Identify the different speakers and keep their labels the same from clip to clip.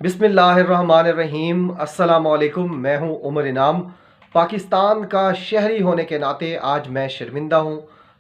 Speaker 1: बिस्मिल्लाहिर्रहमानिर्रहीम। अस्सलामुअलैकुम। मैं हूं उमर इनाम। पाकिस्तान का शहरी होने के नाते आज मैं शर्मिंदा हूं।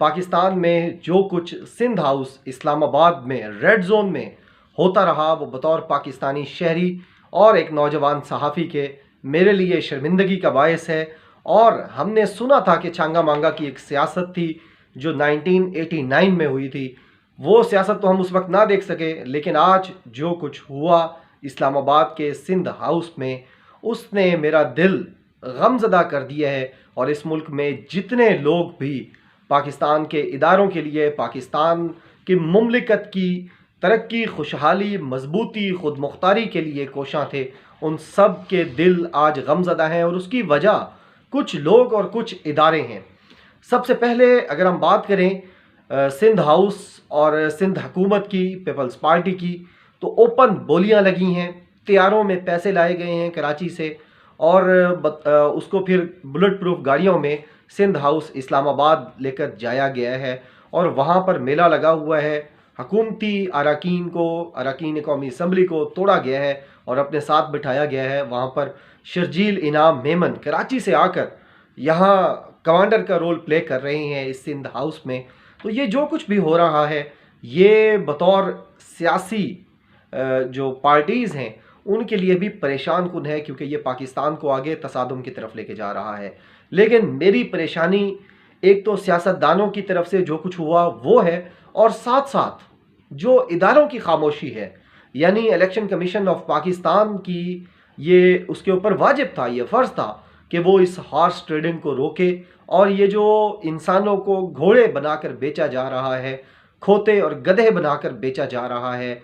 Speaker 1: पाकिस्तान में जो कुछ सिंध हाउस इस्लामाबाद में रेड जोन में होता रहा, वो बतौर पाकिस्तानी शहरी और एक नौजवान सहाफ़ी के मेरे लिए शर्मिंदगी का बायस है। और हमने सुना था कि छांगा मांगा की एक सियासत थी जो 1989 में हुई थी। वो सियासत तो हम उस वक्त ना देख सके, लेकिन आज जो कुछ हुआ इस्लामाबाद के सिंध हाउस में, उसने मेरा दिल गमज़दा कर दिया है। और इस मुल्क में जितने लोग भी पाकिस्तान के इदारों के लिए, पाकिस्तान की मुमलिकत की तरक्की, खुशहाली, मजबूती, खुद मुख्तारी के लिए कोशां थे, उन सब के दिल आज गमज़दा हैं। और उसकी वजह कुछ लोग और कुछ इदारे हैं। सबसे पहले अगर हम बात करें सिंध हाउस और सिंध हुकूमत की, पीपल्स पार्टी की, तो ओपन बोलियां लगी हैं, तैयारों में पैसे लाए गए हैं कराची से, और उसको फिर बुलेट प्रूफ गाड़ियों में सिंध हाउस इस्लामाबाद लेकर जाया गया है। और वहाँ पर मेला लगा हुआ है। हकूमती अरकान को, अरकान कौमी असम्बली को तोड़ा गया है और अपने साथ बिठाया गया है। वहाँ पर शर्जील इनाम मेमन कराची से आकर यहाँ कमांडर का रोल प्ले कर रहे हैं इस सिंध हाउस में। तो ये जो कुछ भी हो रहा है, ये बतौर सियासी जो पार्टीज़ हैं उनके लिए भी परेशान कुन है, क्योंकि ये पाकिस्तान को आगे तसादुम की तरफ लेके जा रहा है। लेकिन मेरी परेशानी एक तो सियासतदानों की तरफ से जो कुछ हुआ वो है, और साथ साथ जो इदारों की खामोशी है, यानी इलेक्शन कमीशन ऑफ पाकिस्तान की, ये उसके ऊपर वाजिब था, ये फ़र्ज़ था कि वो इस हॉर्स ट्रेडिंग को रोके। और ये जो इंसानों को घोड़े बनाकर बेचा जा रहा है, खोते और गधे बनाकर बेचा जा रहा है,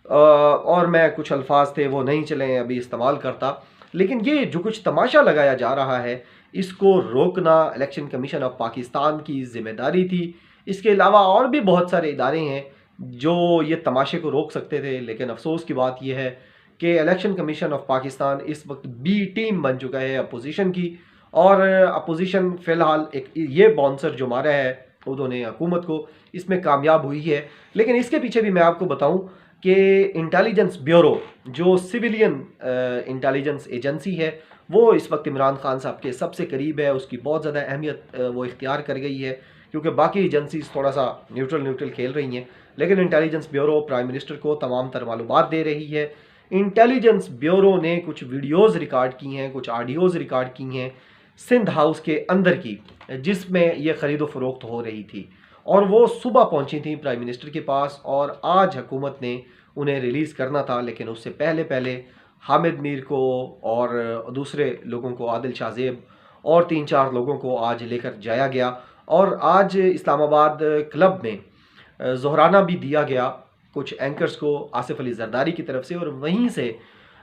Speaker 1: और मैं कुछ अल्फाज थे वो नहीं चले अभी इस्तेमाल करता, लेकिन ये जो कुछ तमाशा लगाया जा रहा है, इसको रोकना इलेक्शन कमीशन ऑफ पाकिस्तान की ज़िम्मेदारी थी। इसके अलावा और भी बहुत सारे इदारे हैं जो ये तमाशे को रोक सकते थे, लेकिन अफसोस की बात यह है कि इलेक्शन कमीशन ऑफ पाकिस्तान इस वक्त बी टीम बन चुका है अपोजिशन की। और अपोजिशन फ़िलहाल एक ये बाउंसर जो मारा है उन्होंने हुकूमत को, इसमें कामयाब हुई है। लेकिन इसके पीछे भी मैं आपको बताऊं कि इंटेलिजेंस ब्यूरो जो सिविलियन इंटेलिजेंस एजेंसी है, वो इस वक्त इमरान खान साहब के सबसे करीब है। उसकी बहुत ज़्यादा अहमियत वो इख्तियार कर गई है, क्योंकि बाकी एजेंसीज थोड़ा सा न्यूट्रल न्यूट्रल खेल रही हैं, लेकिन इंटेलिजेंस ब्यूरो प्राइम मिनिस्टर को तमाम तर मालूमात दे रही है। इंटेलिजेंस ब्यूरो ने कुछ वीडियोज़ रिकॉर्ड की हैं, कुछ ऑडियोज़ रिकॉर्ड की हैं सिंध हाउस के अंदर की, जिसमें यह ख़रीदो फ़रोख्त हो रही थी। और वो सुबह पहुंची थी प्राइम मिनिस्टर के पास, और आज हुकूमत ने उन्हें रिलीज़ करना था। लेकिन उससे पहले पहले हामिद मीर को और दूसरे लोगों को, आदिल शाहजेब और 3-4 लोगों को आज लेकर जाया गया। और आज इस्लामाबाद क्लब में ज़ोहराना भी दिया गया कुछ एंकर्स को आसिफ अली जरदारी की तरफ से। और वहीं से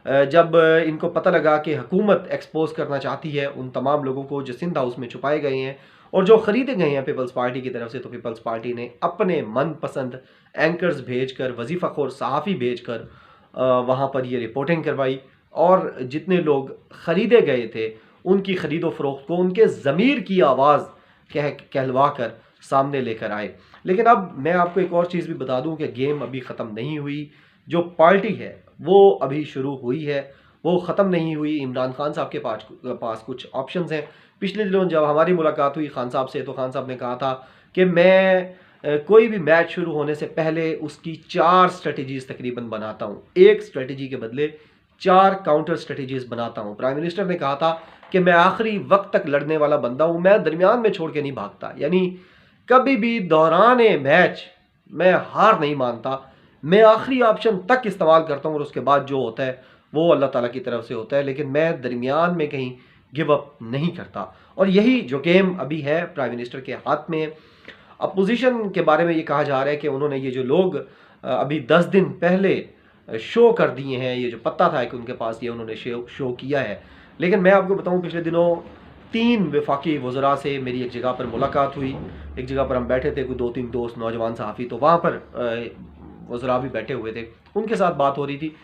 Speaker 1: जब इनको पता लगा कि हुकूमत एक्सपोज करना चाहती है उन तमाम लोगों को जो सिंध हाउस में छुपाए गए हैं और जो ख़रीदे गए हैं पीपल्स पार्टी की तरफ से, तो पीपल्स पार्टी ने अपने मनपसंद एंकर्स भेजकर, वजीफ़ाखोर सहाफ़ी भेजकर वहाँ पर ये रिपोर्टिंग करवाई। और जितने लोग ख़रीदे गए थे उनकी ख़रीदो फ़रोख्त को उनके ज़मीर की आवाज़ कहलवा कर सामने लेकर आए। लेकिन अब मैं आपको एक और चीज़ भी बता दूं कि गेम अभी ख़त्म नहीं हुई। जो पार्टी है वो अभी शुरू हुई है, वो ख़त्म नहीं हुई। इमरान खान साहब के पास कुछ ऑप्शंस हैं। पिछले दिनों जब हमारी मुलाकात हुई खान साहब से, तो खान साहब ने कहा था कि मैं कोई भी मैच शुरू होने से पहले उसकी 4 स्ट्रेटजीज़ तकरीबन बनाता हूँ, एक स्ट्रेटजी के बदले 4 काउंटर स्ट्रेटजीज़ बनाता हूँ। प्राइम मिनिस्टर ने कहा था कि मैं आखिरी वक्त तक लड़ने वाला बंदा हूँ, मैं दरमियान में छोड़ के नहीं भागता, यानी कभी भी दौरान मैच मैं हार नहीं मानता, मैं आखिरी ऑप्शन तक इस्तेमाल करता हूँ और उसके बाद जो होता है वो अल्लाह ताला की तरफ से होता है, लेकिन मैं दरमियान में कहीं गिव अप नहीं करता। और यही जो गेम अभी है प्राइम मिनिस्टर के हाथ में। अपोजिशन के बारे में ये कहा जा रहा है कि उन्होंने ये जो लोग अभी 10 दिन पहले शो कर दिए हैं, ये जो पता था कि उनके पास, ये उन्होंने शो किया है। लेकिन मैं आपको बताऊं, पिछले दिनों 3 वफाकी वज़रा से मेरी एक जगह पर मुलाकात हुई। एक जगह पर हम बैठे थे, कोई 2-3 दोस्त नौजवान सहाफ़ी, तो वहाँ पर वज़रा भी बैठे हुए थे, उनके साथ बात हो रही थी।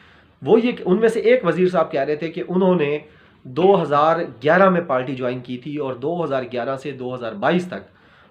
Speaker 1: वो ये, उनमें से एक वज़ीर साहब कह रहे थे कि उन्होंने 2011 में पार्टी ज्वाइन की थी और 2011 से 2022 तक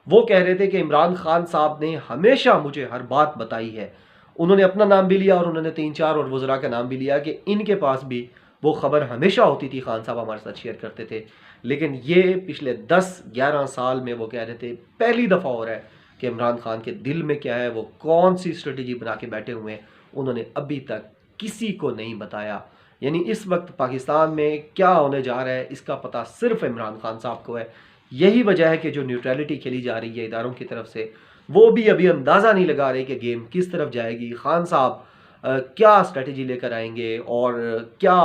Speaker 1: वो कह रहे थे कि इमरान खान साहब ने हमेशा मुझे हर बात बताई है उन्होंने अपना नाम भी लिया और उन्होंने 3-4 और वज़रा का नाम भी लिया कि इनके पास भी वो खबर हमेशा होती थी, खान साहब हमारे साथ शेयर करते थे। लेकिन ये पिछले 10-11 साल में वो कह रहे थे, पहली दफ़ा हो रहा है कि इमरान खान के दिल में क्या है, वो कौन सी स्ट्रेटजी बना के बैठे हुए हैं, उन्होंने अभी तक किसी को नहीं बताया। यानी इस वक्त पाकिस्तान में क्या होने जा रहा है इसका पता सिर्फ इमरान खान साहब को है। यही वजह है कि जो न्यूट्रलिटी खेली जा रही है इदारों की तरफ से, वो भी अभी अंदाज़ा नहीं लगा रहे कि गेम किस तरफ जाएगी। खान साहब क्या स्ट्रेटजी लेकर आएंगे और क्या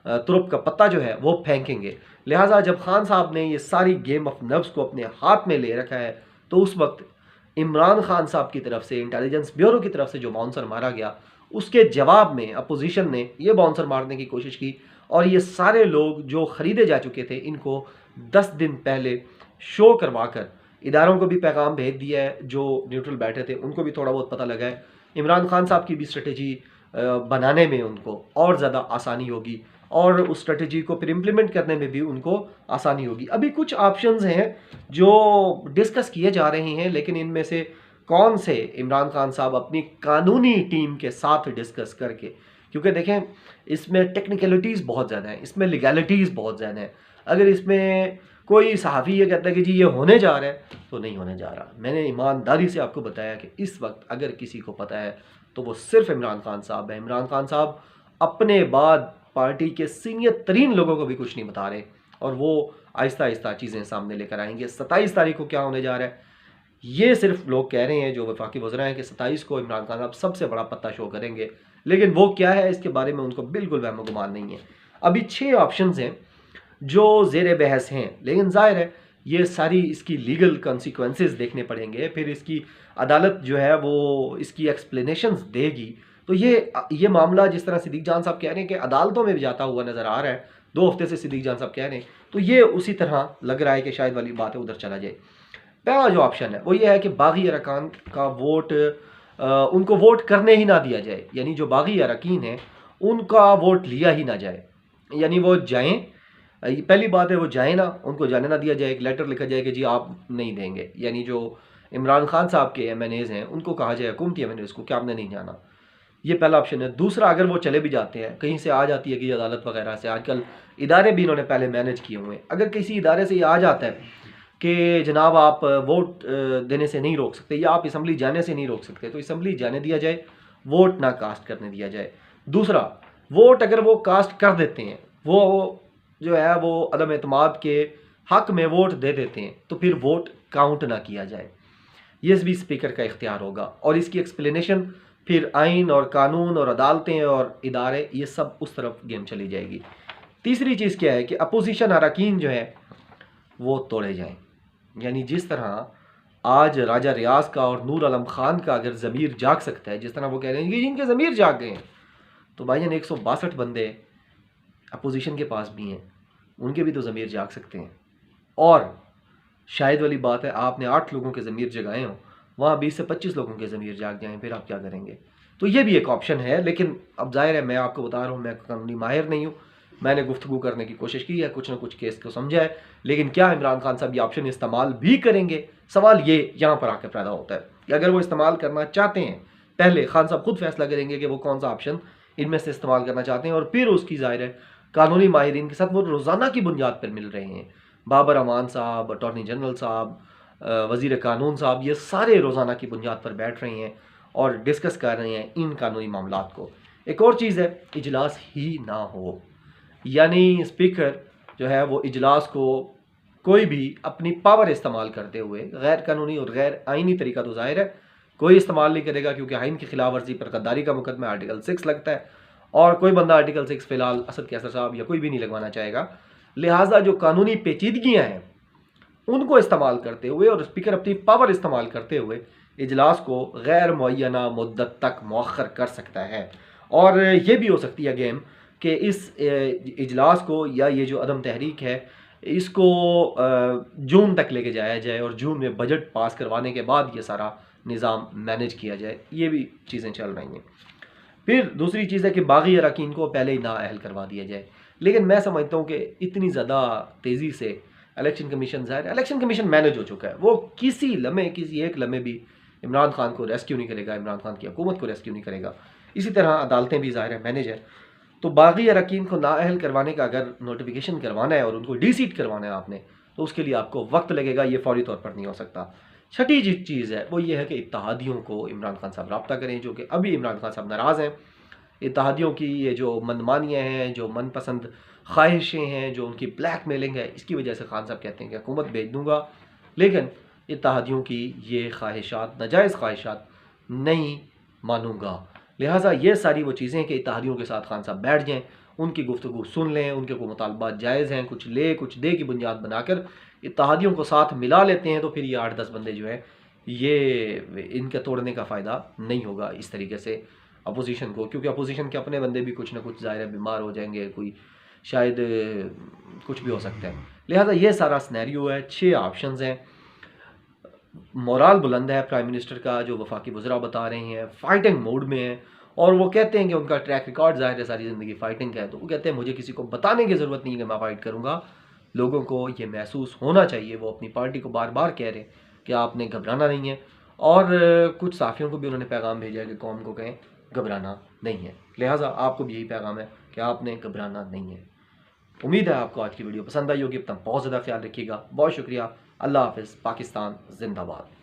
Speaker 1: तुरुप का पत्ता जो है वो फेंकेंगे। लिहाजा जब खान साहब ने ये सारी गेम ऑफ नर्व्स को अपने हाथ में ले रखा है, तो उस वक्त इमरान खान साहब की तरफ से, इंटेलिजेंस ब्यूरो की तरफ से जो बाउंसर मारा गया, उसके जवाब में अपोजिशन ने ये बाउंसर मारने की कोशिश की और ये सारे लोग जो ख़रीदे जा चुके थे, इनको 10 दिन पहले शो करवा कर इदारों को भी पैगाम भेज दिया है। जो न्यूट्रल बैठे थे उनको भी थोड़ा बहुत पता लगा है। इमरान खान साहब की भी स्ट्रेटजी बनाने में उनको और ज़्यादा आसानी होगी और उस स्ट्रेटजी को फिर इम्प्लीमेंट करने में भी उनको आसानी होगी। अभी कुछ ऑप्शंस हैं जो डिस्कस किए जा रहे हैं, लेकिन इनमें से कौन से इमरान खान साहब अपनी कानूनी टीम के साथ डिस्कस करके, क्योंकि देखें इसमें टेक्निकलिटीज़ बहुत ज़्यादा हैं, इसमें लीगैलिटीज़ बहुत ज़्यादा हैं। अगर इसमें कोई सहाफ़ी ये कहता है कि जी ये होने जा रहा है, तो नहीं होने जा रहा। मैंने ईमानदारी से आपको बताया कि इस वक्त अगर किसी को पता है तो वो सिर्फ इमरान खान साहब है। इमरान खान साहब अपने बाद पार्टी के सीनियर तरीन लोगों को भी कुछ नहीं बता रहे और वो आहिस्ता आहिस्ता चीज़ें सामने लेकर आएंगे। 27 तारीख को क्या होने जा रहा है, ये सिर्फ लोग कह रहे हैं जो वफाकी वज़रा हैं कि 27 को इमरान खान साहब सबसे बड़ा पत्ता शो करेंगे, लेकिन वो क्या है इसके बारे में उनको बिल्कुल वहम गुमान नहीं है। अभी 6 ऑप्शंस हैं जो ज़ेर बहस हैं, लेकिन ज़ाहिर है ये सारी इसकी लीगल कॉन्सिक्वेंसेस देखने पड़ेंगे। फिर इसकी अदालत जो है वो इसकी एक्सप्लेनेशंस देगी। तो ये मामला जिस तरह सिद्दीक जान साहब कह रहे हैं कि अदालतों में भी जाता हुआ नज़र आ रहा है, 2 हफ्ते से सिद्दीक जान साहब कह रहे हैं, तो ये उसी तरह लग रहा है कि शायद वाली बात है उधर चला जाए। पहला जो ऑप्शन है वो ये है कि बागी अरकान का वोट उनको वोट करने ही ना दिया जाए, यानी जो बागी अरकान हैं उनका वोट लिया ही ना जाए, यानी वो जाएं। पहली बात है वो जाए ना, उनको जाने ना दिया जाए। एक लेटर लिखा जाए कि जी आप नहीं देंगे, यानी जो इमरान खान साहब के MNAs हैं उनको कहा जाए, हुकूमती MNAs को, कि आपने नहीं जाना। ये पहला ऑप्शन है। दूसरा, अगर वो चले भी जाते हैं, कहीं से आ जाती है कि अदालत वगैरह से, आजकल इदारे भी इन्होंने पहले मैनेज किए हुए हैं, अगर किसी इदारे से ये आ जाता है कि जनाब आप वोट देने से नहीं रोक सकते या आप असम्बली जाने से नहीं रोक सकते, तो असम्बली जाने दिया जाए, वोट ना कास्ट करने दिया जाए। दूसरा, वोट अगर वो कास्ट कर देते हैं, वो जो है वो अदम एतमाद के हक में वोट दे देते हैं, तो फिर वोट काउंट ना किया जाए। ये भी स्पीकर का इख्तियार होगा और इसकी एक्सप्लेनेशन फिर आइन और कानून और अदालतें और इदारे, ये सब उस तरफ गेम चली जाएगी। तीसरी चीज़ क्या है कि अपोजिशन अरकान जो है वो तोड़े जाएं, यानी जिस तरह आज राजा रियाज का और नूर आलम खान का अगर ज़मीर जाग सकता है, जिस तरह वो कह रहे हैं कि जिनके ज़मीर जाग गए हैं, तो भाईजान 162 बंदे अपोजिशन के पास भी हैं, उनके भी तो ज़मीर जाग सकते हैं। और शायद वाली बात है आपने 8 लोगों के ज़मीर जगाए हों, वहाँ 20 से 25 लोगों के ज़मीर जाग जाएं, फिर आप क्या करेंगे? तो ये भी एक ऑप्शन है। लेकिन अब जाहिर है मैं आपको बता रहा हूँ, मैं कानूनी माहिर नहीं हूँ, मैंने गुफ्तगू करने की कोशिश की है, कुछ ना कुछ केस को समझा है, लेकिन क्या इमरान खान साहब ये ऑप्शन इस्तेमाल भी करेंगे? सवाल ये यहाँ पर आकर पैदा होता है कि अगर वो इस्तेमाल करना चाहते हैं, पहले खान साहब खुद फैसला करेंगे कि वो कौन सा ऑप्शन इनमें से इस्तेमाल करना चाहते हैं और फिर उसकी ज़ाहिर है कानूनी माहिरीन के साथ वो रोज़ाना की बुनियाद पर मिल रहे हैं। बाबर अमान साहब, अटॉर्नी जनरल साहब, वज़ीर कानून साहब, ये सारे रोज़ाना की बुनियाद पर बैठ रहे हैं और डिस्कस कर रहे हैं इन कानूनी मामलात को। एक और चीज़ है, इजलास ही ना हो, यानी स्पीकर जो है वो इजलास को कोई भी अपनी पावर इस्तेमाल करते हुए, गैर कानूनी और गैर आइनी तरीका तो ज़ाहिर है कोई इस्तेमाल नहीं करेगा, क्योंकि आइन की खिलाफ वर्जी पर गद्दारी का मुकदमा आर्टिकल 6 लगता है और कोई बंदा आर्टिकल 6 फ़िलहाल असद कैसर साहब या कोई भी नहीं लगवाना चाहेगा। लिहाजा जो कानूनी पेचीदगियाँ हैं उनको इस्तेमाल करते हुए और स्पीकर अपनी पावर इस्तेमाल करते हुए इजलास को गैर मुअय्यना मुद्दत तक मौखर कर सकता है। और ये भी हो सकती है गेम कि इस इजलास को या ये जो अदम तहरीक है इसको जून तक लेके जाया जाए और जून में बजट पास करवाने के बाद ये सारा निज़ाम मैनेज किया जाए। ये भी चीज़ें चल रही हैं। फिर दूसरी चीज़ है कि बागी अरकान को पहले ही नाअहल करवा दिया जाए, लेकिन मैं समझता हूँ कि इतनी ज़्यादा तेज़ी से इलेक्शन कमीशन मैनेज हो चुका है, वो किसी एक लम्हे भी इमरान खान को रेस्क्यू नहीं करेगा, इमरान खान की हुकूमत को रेस्क्यू नहीं करेगा। इसी तरह अदालतें भी ज़ाहिर है मैनेज है। तो बागी अरकान को नाअहल करवाने का अगर नोटिफिकेशन करवाना है और उनको डी-सीट करवाना है आपने, तो उसके लिए आपको वक्त लगेगा, ये फौरी तौर पर नहीं हो सकता। छठी जो चीज़ है वो ये है कि इत्तेहादियों को इमरान खान साहब रब्ता करें, जो कि अभी इमरान खान साहब नाराज़ हैं। इत्तेहादियों की ये जो मनमानियाँ हैं, जो मनपसंद ख्वाहिशें हैं, जो उनकी ब्लैक मेलिंग है, इसकी वजह से खान साहब कहते हैं कि हुकूमत भेज दूँगा, लेकिन इत्तेहादियों की ये ख्वाहिशात, नाजायज़ ख्वाहिशात नहीं मानूँगा। लिहाजा ये सारी वो चीज़ें हैं कि इत्तेहादियों के साथ खान साहब बैठ जाएँ, उनकी गुफ्तगू सुन लें, उनके कोई मुतालबात जायज़ हैं, कुछ ले कुछ दे की बुनियाद बनाकर इत्तेहादियों को साथ मिला लेते हैं, तो फिर ये 8-10 बंदे जो हैं, ये इनके तोड़ने का फ़ायदा नहीं होगा इस तरीके से अपोजिशन को, क्योंकि अपोजिशन के अपने बंदे भी कुछ ना कुछ ज़ाहिर है बीमार हो जाएंगे, कोई शायद कुछ भी हो सकता है। लिहाजा ये सारा सिनेरियो है, 6 ऑप्शंस हैं। मोराल बुलंद है प्राइम मिनिस्टर का, जो वफाकी वज़रा बता रहे हैं, फ़ाइटिंग मोड में है, और वो कहते हैं कि उनका ट्रैक रिकॉर्ड ज़ाहिर है सारी ज़िंदगी फ़ाइटिंग का है, तो वो कहते हैं मुझे किसी को बताने की ज़रूरत नहीं है कि मैं फ़ाइट करूँगा। लोगों को ये महसूस होना चाहिए, वो अपनी पार्टी को बार बार कह रहे हैं कि आपने घबराना नहीं है, और कुछ साफ़ियों को भी उन्होंने पैगाम भेजा है कि कौम को कहें घबराना नहीं है। लिहाजा आपको भी यही पैगाम है कि आपने घबराना नहीं है। उम्मीद है आपको आज की वीडियो पसंद आई होगी। अपना बहुत ज़्यादा ख्याल रखिएगा। बहुत शुक्रिया। अल्लाह हाफ़िज़। पाकिस्तान जिंदाबाद।